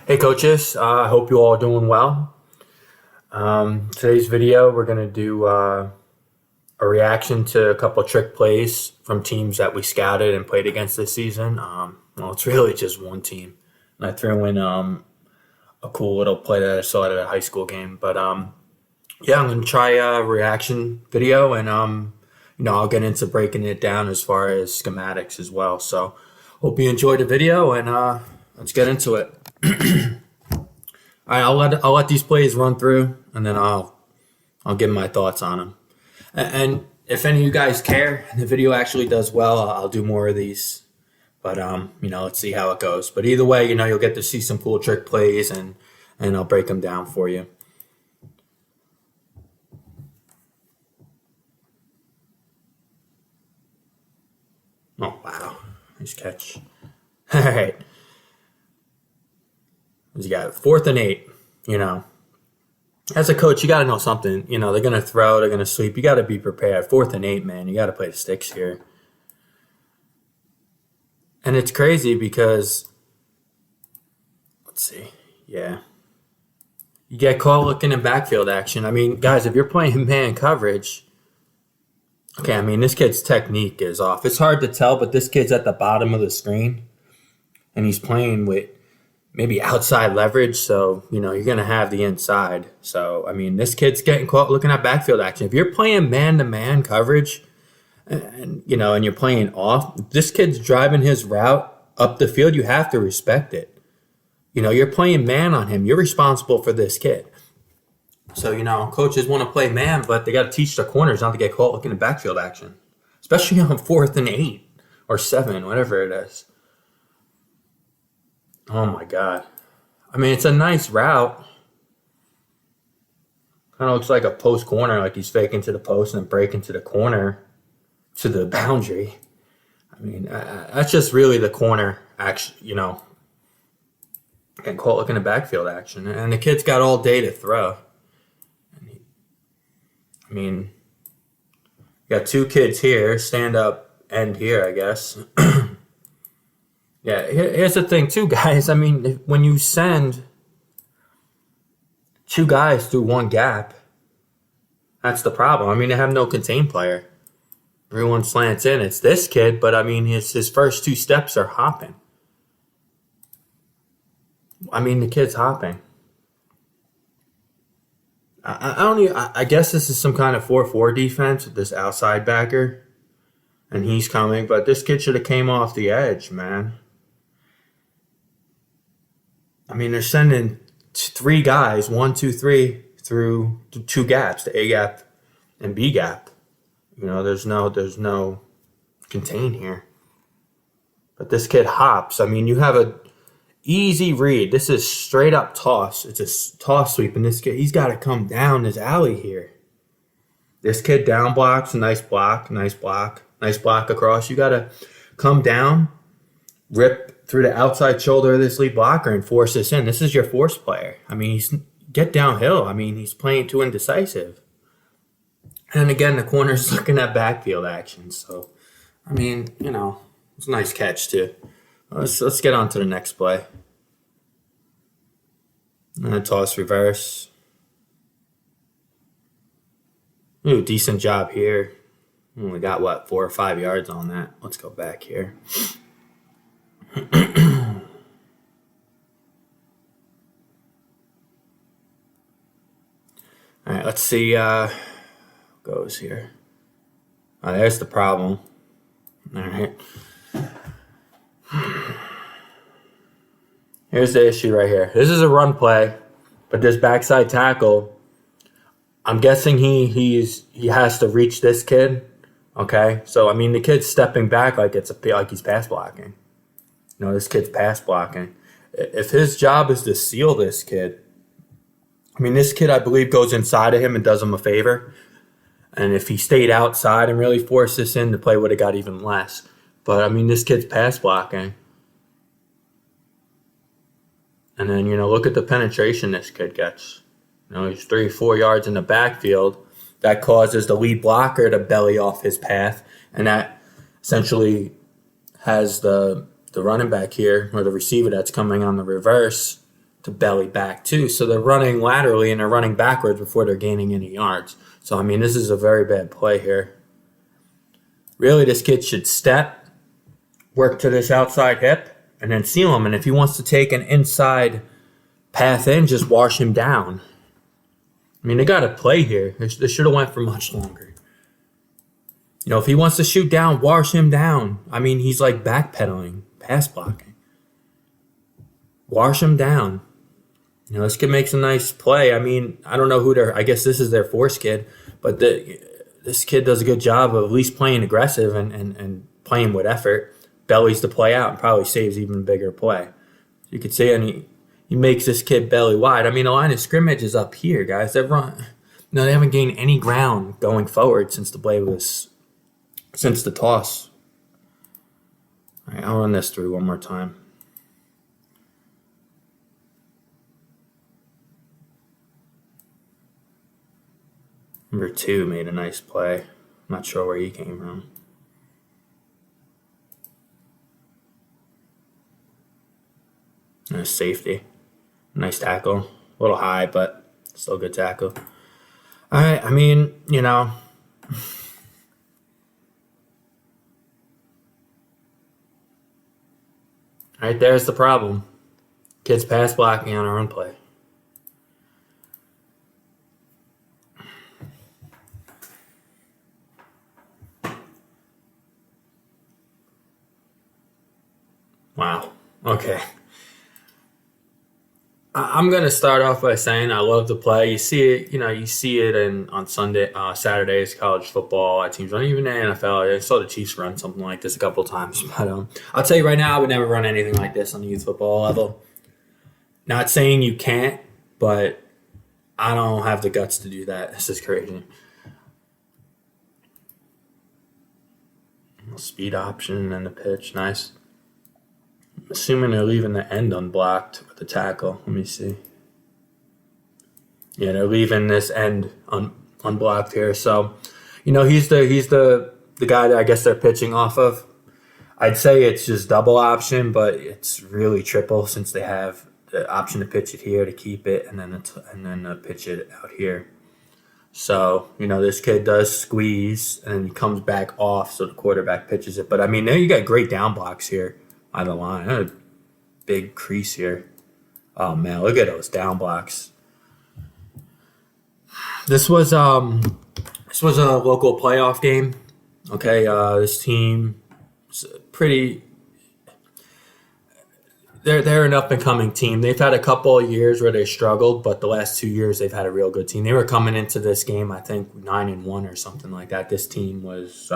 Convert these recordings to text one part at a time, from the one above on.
Hey coaches, I hope you all doing well. Today's video, we're going to do a reaction to a couple of trick plays from teams that we scouted and played against this season. Well, it's really just one team. And I threw in a cool little play that I saw at a high school game. But yeah, I'm going to try a reaction video and I'll get into breaking it down as far as schematics as well. So hope you enjoyed the video and let's get into it. All right, I'll let these plays run through, and then I'll give my thoughts on them. And if any of you guys care, and the video actually does well, I'll do more of these. But let's see how it goes. But either way, you'll get to see some cool trick plays, and I'll break them down for you. Oh wow, nice catch! All right. You got 4th and 8, As a coach, you got to know something. They're going to throw, they're going to sweep. You got to be prepared. 4th and 8, man. You got to play the sticks here. And it's crazy because, let's see. Yeah. You get caught looking in backfield action. I mean, guys, if you're playing man coverage, okay, this kid's technique is off. It's hard to tell, but this kid's at the bottom of the screen. And he's playing with maybe outside leverage, so you're gonna have the inside. So this kid's getting caught looking at backfield action. If you're playing man-to-man coverage, and you're playing off, this kid's driving his route up the field. You have to respect it. You're playing man on him. You're responsible for this kid. So coaches want to play man, but they got to teach their corners not to get caught looking at backfield action, especially on 4th and 8 or 7, whatever it is. Oh my God. It's a nice route. Kind of looks like a post corner, like he's faking to the post and breaking to the corner to the boundary. That's just really the corner action, getting caught looking at backfield action. And the kid's got all day to throw. You got 2 kids here, stand up end here, I guess. Yeah, here's the thing too, guys. When you send 2 guys through one gap, that's the problem. They have no contain player. Everyone slants in. It's this kid, but his first 2 steps are hopping. The kid's hopping. I guess this is some kind of 4-4 defense with this outside backer, and he's coming. But this kid should have came off the edge, man. They're sending 3 guys, 1, 2, 3, through 2 gaps, the A gap and B gap. There's no contain here. But this kid hops. You have a easy read. This is straight up toss. It's a toss sweep, and this kid, he's got to come down this alley here. This kid down blocks, nice block across. You got to come down, rip through the outside shoulder of this lead blocker and force this in. This is your force player. He's get downhill. He's playing too indecisive. And again, the corner's looking at backfield action. So, it's a nice catch too. Let's get on to the next play. And a toss reverse. Ooh, decent job here. Only got 4 or 5 yards on that. Let's go back here. All right, let's see goes here. There's the problem. All right. Here's the issue right here. This is a run play, but this backside tackle, I'm guessing he has to reach this kid. Okay, so the kid's stepping back like he's pass blocking. This kid's pass blocking. If his job is to seal this kid, this kid, I believe, goes inside of him and does him a favor. And if he stayed outside and really forced this in, the play would have got even less. But, this kid's pass blocking. And then, look at the penetration this kid gets. He's 3-4 yards in the backfield. That causes the lead blocker to belly off his path. And that essentially has the running back here, or the receiver that's coming on the reverse, to belly back too. So they're running laterally and they're running backwards before they're gaining any yards. So, I mean, this is a very bad play here. Really, this kid should step, work to this outside hip, and then seal him. And if he wants to take an inside path in, just wash him down. I mean, they got to play here. This should have went for much longer. You know, if he wants to shoot down, wash him down. I mean, he's like backpedaling, pass blocking. Wash him down. You know, this kid makes a nice play. I mean, I don't know who I guess this is their force kid, but this kid does a good job of at least playing aggressive and playing with effort. Bellies the play out and probably saves even bigger play. You could say, and he makes this kid belly wide. I mean, the line of scrimmage is up here, guys. They haven't gained any ground going forward since the toss. All right, I'll run this through one more time. Number 2 made a nice play. I'm not sure where he came from. Nice safety. Nice tackle. A little high, but still good tackle. All right, I mean, you know. All right, there's the problem. Kids pass blocking on our own play. Wow. Okay. I'm gonna start off by saying I love the play. You see it, on Saturdays, college football teams run, even the NFL. I saw the Chiefs run something like this a couple of times. But I'll tell you right now, I would never run anything like this on the youth football level. Not saying you can't, but I don't have the guts to do that. This is crazy. Speed option and the pitch, nice. Assuming they're leaving the end unblocked with the tackle. Let me see. Yeah, they're leaving this end unblocked here. So, he's the guy that I guess they're pitching off of. I'd say it's just double option, but it's really triple since they have the option to pitch it here to keep it, and then pitch it out here. So, this kid does squeeze and he comes back off, so the quarterback pitches it. But I mean, there you got great down blocks here. On the line, a big crease here. Oh man, look at those down blocks. This was a local playoff game. Okay, this team is they're an up and coming team. They've had a couple of years where they struggled, but the last 2 years they've had a real good team. They were coming into this game, I think 9-1 or something like that. This team was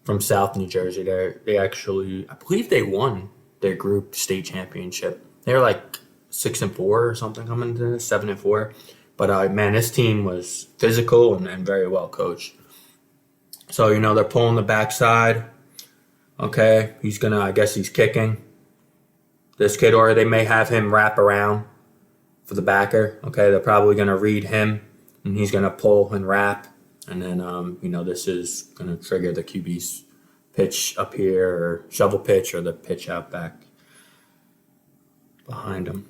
from South New Jersey. They actually, I believe they won their group state championship. They were like 6-4 or something coming into this, 7-4. But man, this team was physical and very well coached. So, they're pulling the backside. Okay, I guess he's kicking this kid, or they may have him wrap around for the backer. Okay, they're probably going to read him, and he's going to pull and wrap. And then, this is going to trigger the QB's pitch up here, or shovel pitch, or the pitch out back behind him.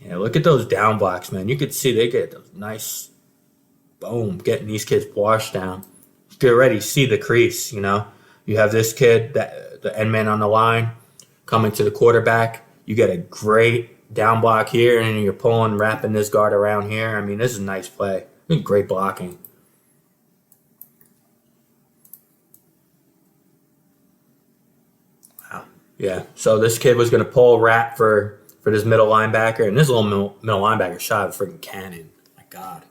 Yeah, look at those down blocks, man. You could see they get those nice, boom, getting these kids washed down. You can already see the crease, You have this kid, the end man on the line, coming to the quarterback. You get a great down block here, and you're wrapping this guard around here. I mean, this is a nice play. Great blocking. Yeah, so this kid was going to pull wrap for this middle linebacker, and this little middle linebacker shot a freaking cannon. My God.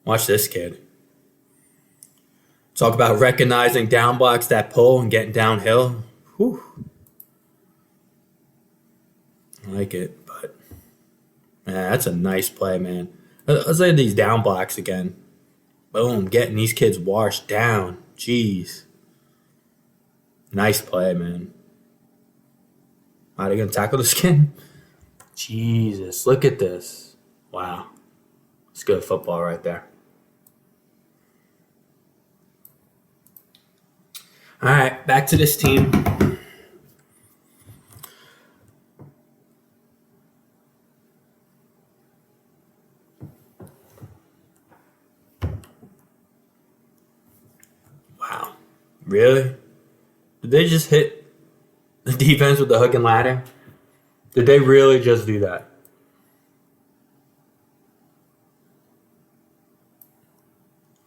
Watch this kid. Talk about recognizing down blocks that pull and getting downhill. Whew. I like it, but man, that's a nice play, man. Let's look at these down blocks again. Boom, getting these kids washed down. Jeez. Nice play, man. Are they going to tackle the skin? Jesus, look at this. Wow. It's good football right there. All right, back to this team. Really? Did they just hit the defense with the hook and ladder? Did they really just do that?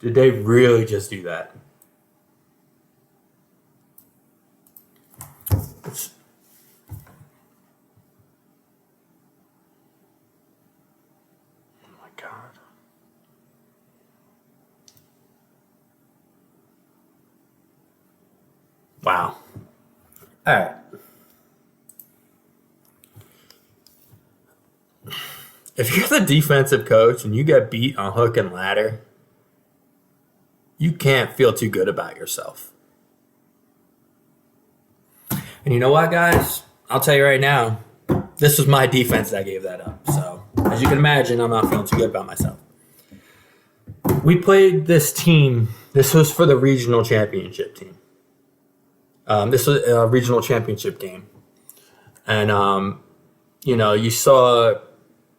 Did they really just do that? It's, oh my God. Wow. All right. If you're the defensive coach and you get beat on hook and ladder, you can't feel too good about yourself. And you know what, guys? I'll tell you right now, this was my defense that gave that up. So, as you can imagine, I'm not feeling too good about myself. We played this team. This was for the regional championship team. This was a regional championship game. And, you saw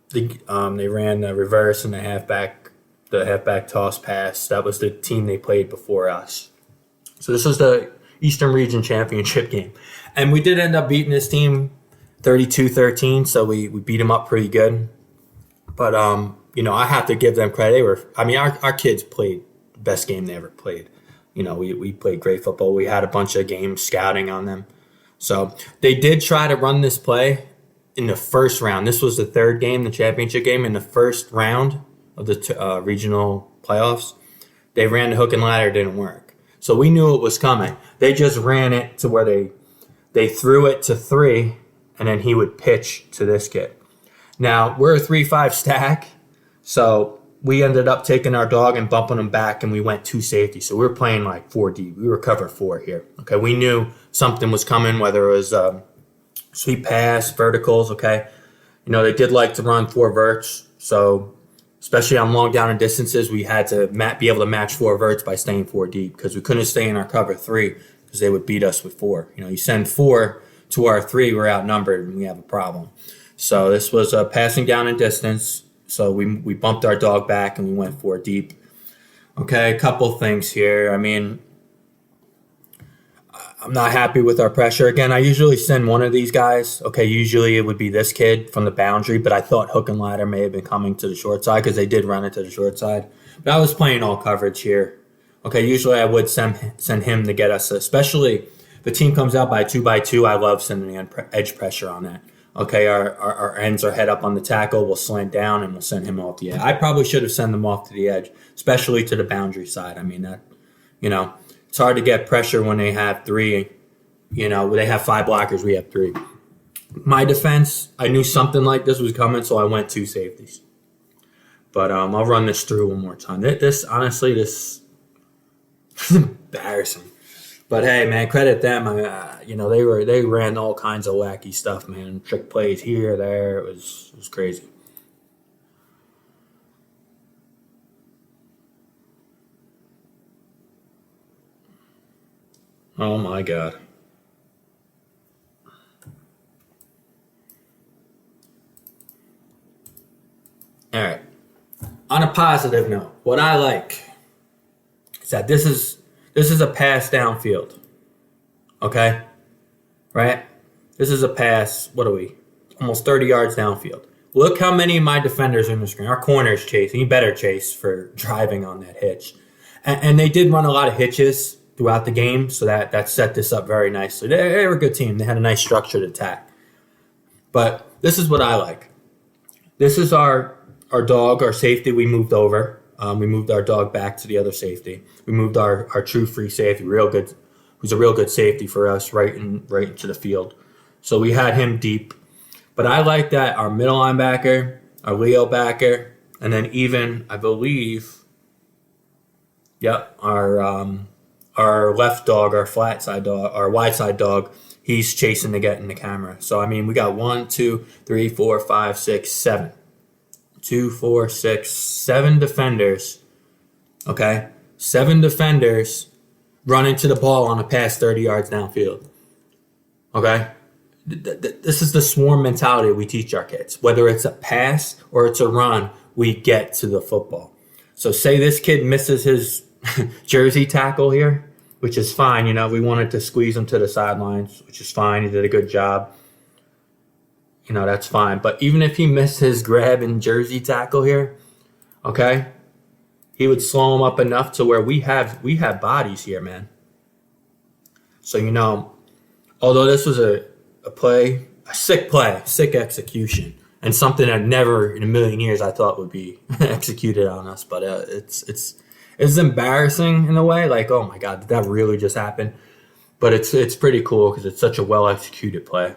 they ran the reverse and the halfback toss pass. That was the team they played before us. So this was the Eastern Region Championship game. And we did end up beating this team 32-13, so we beat them up pretty good. But, I have to give them credit. Our kids played the best game they ever played. We played great football. We had a bunch of games scouting on them. So they did try to run this play in the first round. This was the third game, the championship game. In the first round of the regional playoffs, they ran the hook and ladder. It didn't work. So we knew it was coming. They just ran it to where they threw it to 3, and then he would pitch to this kid. Now, we're a 3-5 stack, so we ended up taking our dog and bumping him back, and we went 2 safety. So we were playing like 4 deep. We were cover 4 here. Okay, we knew something was coming, whether it was sweep pass, verticals, okay. They did like to run 4 verts, so especially on long down and distances, we had to be able to match 4 verts by staying 4 deep because we couldn't stay in our cover 3 because they would beat us with 4. You send 4 to our 3, we're outnumbered and we have a problem. So this was passing down and distance. So we bumped our dog back and we went 4 deep. Okay, a couple things here. I'm not happy with our pressure. Again, I usually send one of these guys. Okay, usually it would be this kid from the boundary, but I thought hook and ladder may have been coming to the short side because they did run it to the short side. But I was playing all coverage here. Okay, usually I would send him to get us, especially if the team comes out by 2x2, I love sending edge pressure on that. Okay, our ends are head up on the tackle. We'll slant down and we'll send him off the edge. I probably should have sent them off to the edge, especially to the boundary side. It's hard to get pressure when they have 3. They have 5 blockers. We have 3. My defense, I knew something like this was coming, so I went 2 safeties. But I'll run this through one more time. This is embarrassing. But hey, man, credit them. They ran all kinds of wacky stuff, man. Trick plays here, there. It was crazy. Oh my God. All right. On a positive note, what I like is that this is a pass downfield. Okay? Right? This is a pass, what are we? Almost 30 yards downfield. Look how many of my defenders are in the screen. Our corner's chasing. He better chase for driving on that hitch. And they did run a lot of hitches throughout the game, so that set this up very nicely. They were a good team. They had a nice structured attack. But this is what I like. This is our dog, our safety we moved over. We moved our dog back to the other safety. We moved our true free safety, real good, who's a real good safety for us, right into the field. So we had him deep. But I like that our middle linebacker, our Leo backer, and then even, I believe, our left dog, our flat side dog, our wide side dog, he's chasing to get in the camera. So, we got 1, 2, 3, 4, 5, 6, 7. 2, 4, 6, 7 defenders. Okay? 7 defenders running to the ball on a pass 30 yards downfield. Okay? This is the swarm mentality we teach our kids. Whether it's a pass or it's a run, we get to the football. So say this kid misses his jersey tackle here. which is fine. We wanted to squeeze him to the sidelines, which is fine. He did a good job. That's fine. But even if he missed his grab and jersey tackle here, okay, he would slow him up enough to where we have bodies here, man. So, although this was a sick play, sick execution, and something that never in a million years I thought would be executed on us. But it's embarrassing in a way. Like, oh my God, did that really just happen? But it's pretty cool because it's such a well executed play.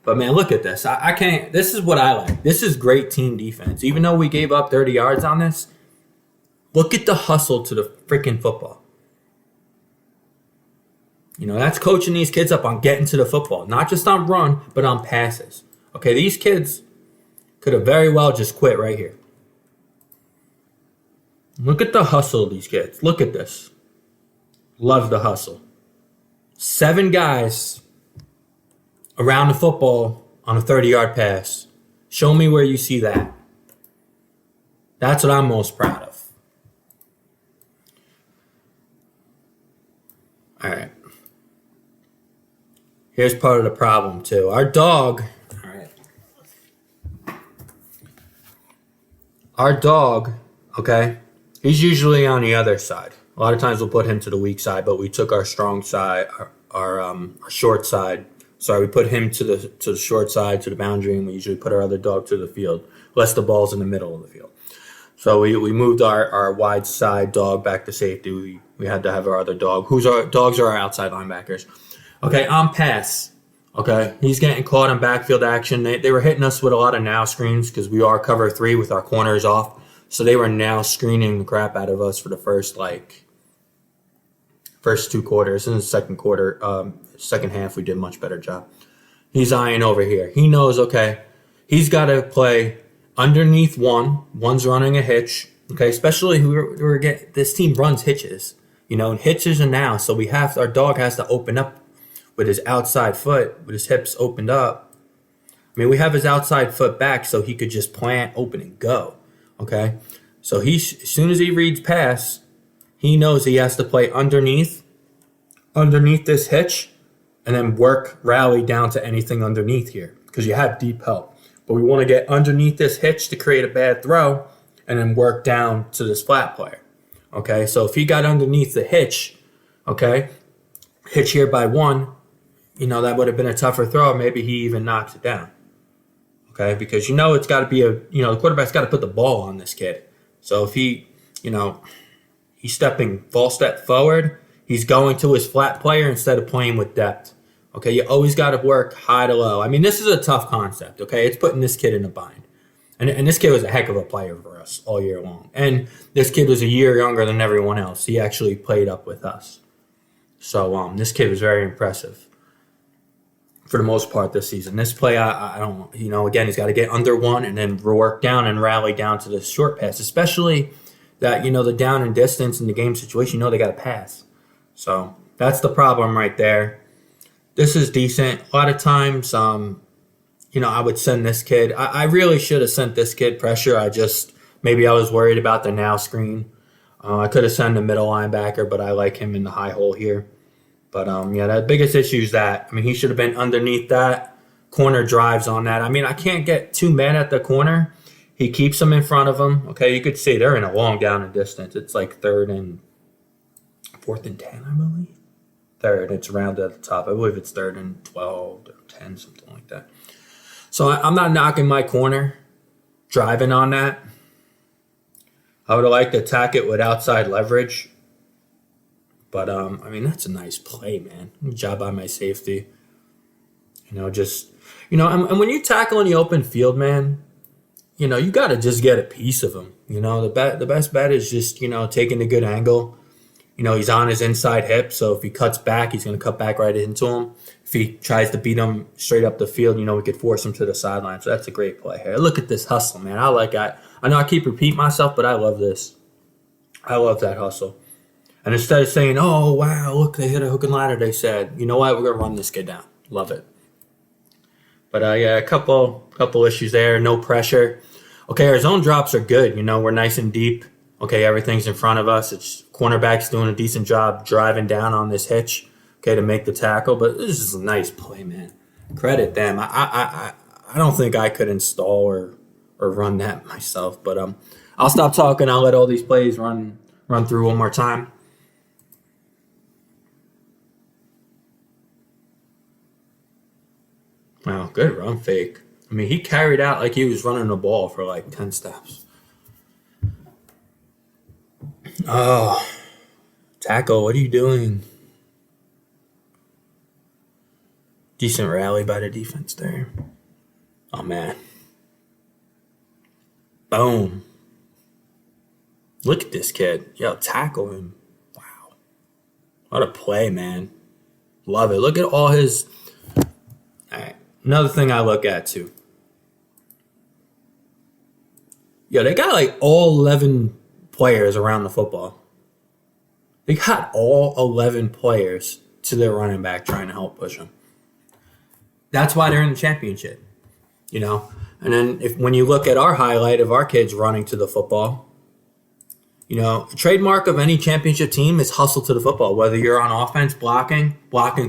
But man, look at this. I can't. This is what I like. This is great team defense. Even though we gave up 30 yards on this, look at the hustle to the freaking football. That's coaching these kids up on getting to the football, not just on run, but on passes. Okay, these kids could have very well just quit right here. Look at the hustle of these kids. Look at this. Love the hustle. 7 guys around the football on a 30-yard pass. Show me where you see that. That's what I'm most proud of. All right. Here's part of the problem, too. Our dog, okay, he's usually on the other side. A lot of times we'll put him to the weak side, but we took our strong side, our short side. Sorry, we put him to the short side, to the boundary, and we usually put our other dog to the field, unless the ball's in the middle of the field. So we moved our wide side dog back to safety. We had to have our other dog, dogs are our outside linebackers. Okay, on pass. Okay, he's getting caught in backfield action. They were hitting us with a lot of now screens because we are cover 3 with our corners off. So they were now screening the crap out of us for the first 2 quarters. In the second quarter, second half, we did a much better job. He's eyeing over here. He knows, okay, he's got to play underneath one. One's running a hitch. Okay, especially we're getting, this team runs hitches. Hitches are now, so our dog has to open up with his outside foot, with his hips opened up. We have his outside foot back so he could just plant, open, and go. Okay? So as soon as he reads pass, he knows he has to play underneath this hitch and then rally down to anything underneath here because you have deep help. But we want to get underneath this hitch to create a bad throw and then work down to this flat player. Okay? So if he got underneath the hitch, okay, hitch here by 1, that would have been a tougher throw. Maybe he even knocks it down. Okay, because it's got to be the quarterback's got to put the ball on this kid. So if he's stepping false step forward, he's going to his flat player instead of playing with depth. Okay, you always got to work high to low. This is a tough concept. Okay, it's putting this kid in a bind. And this kid was a heck of a player for us all year long. And this kid was a year younger than everyone else. He actually played up with us. So this kid was very impressive for the most part this season. This play, I don't, again, he's got to get under 1 and then work down and rally down to the short pass, especially that, the down and distance in the game situation, they got to pass. So that's the problem right there. This is decent. A lot of times, I would send this kid. I really should have sent this kid pressure. Maybe I was worried about the now screen. I could have sent a middle linebacker, but I like him in the high hole here. But, the biggest issue is that, he should have been underneath that. Corner drives on that. I can't get too mad at the corner. He keeps them in front of him. Okay, you could see they're in a long down and distance. It's like 4th and 10, I believe. 3rd, it's round at the top. I believe it's 3rd and 12 or 10, something like that. So I'm not knocking my corner, driving on that. I would have liked to attack it with outside leverage. But, that's a nice play, man. Good job by my safety. And when you tackle in the open field, man, you got to just get a piece of him. The best bet is just, taking a good angle. He's on his inside hip, so if he cuts back, he's going to cut back right into him. If he tries to beat him straight up the field, we could force him to the sideline. So that's a great play here. Look at this hustle, man. I like that. I know I keep repeating myself, but I love this. I love that hustle. And instead of saying, oh, wow, look, they hit a hook and ladder, they said, you know what, we're going to run this kid down. Love it. But, a couple issues there. No pressure. Okay, our zone drops are good. We're nice and deep. Okay, everything's in front of us. It's cornerback's doing a decent job driving down on this hitch, okay, to make the tackle. But this is a nice play, man. Credit them. I don't think I could install or run that myself. But I'll stop talking. I'll let all these plays run through one more time. Wow, good run fake. I mean, he carried out like he was running the ball for like 10 steps. Oh, tackle, what are you doing? Decent rally by the defense there. Oh, man. Boom. Look at this kid. Yo, tackle him. Wow. What a play, man. Love it. Look at all his... All right. Another thing I look at, too. Yo, they got like all 11 players around the football. They got all 11 players to their running back trying to help push them. That's why they're in the championship, you know. And then when you look at our highlight of our kids running to the football, you know, a trademark of any championship team is hustle to the football. Whether you're on offense, blocking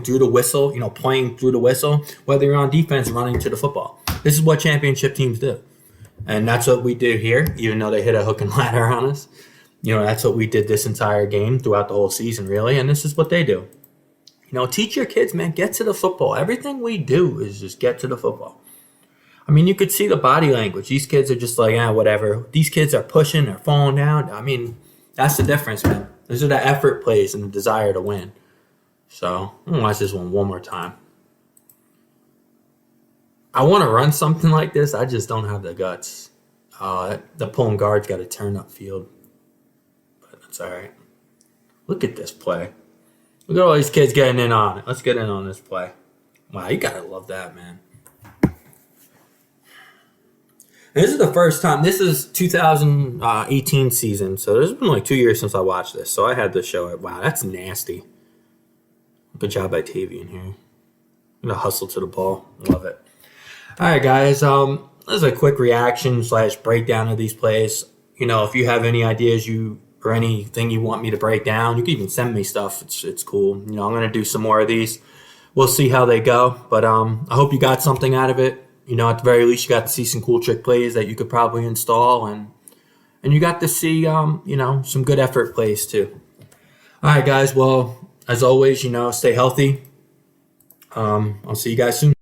through the whistle, you know, playing through the whistle, whether you're on defense, running to the football. This is what championship teams do. And that's what we do here, even though they hit a hook and ladder on us. You know, that's what we did this entire game throughout the whole season, really. And this is what they do. You know, teach your kids, man, get to the football. Everything we do is just get to the football. I mean, you could see the body language. These kids are just like, whatever. These kids are pushing, they're falling down. I mean, that's the difference, man. Those are the effort plays and the desire to win. So, I'm going to watch this one more time. I want to run something like this. I just don't have the guts. The pulling guard's got to turn upfield. But that's all right. Look at this play. Look at all these kids getting in on it. Let's get in on this play. Wow, you got to love that, man. This is the first time. This is 2018 season. So there's been like 2 years since I watched this. So I had to show it. Wow, that's nasty. Good job by Tavian here. I'm going to hustle to the ball. Love it. All right, guys. This is a quick reaction / breakdown of these plays. You know, if you have any ideas or anything you want me to break down, you can even send me stuff. It's cool. You know, I'm going to do some more of these. We'll see how they go. But I hope you got something out of it. You know, at the very least, you got to see some cool trick plays that you could probably install. And you got to see, you know, some good effort plays too. All right, guys. Well, as always, you know, stay healthy. I'll see you guys soon.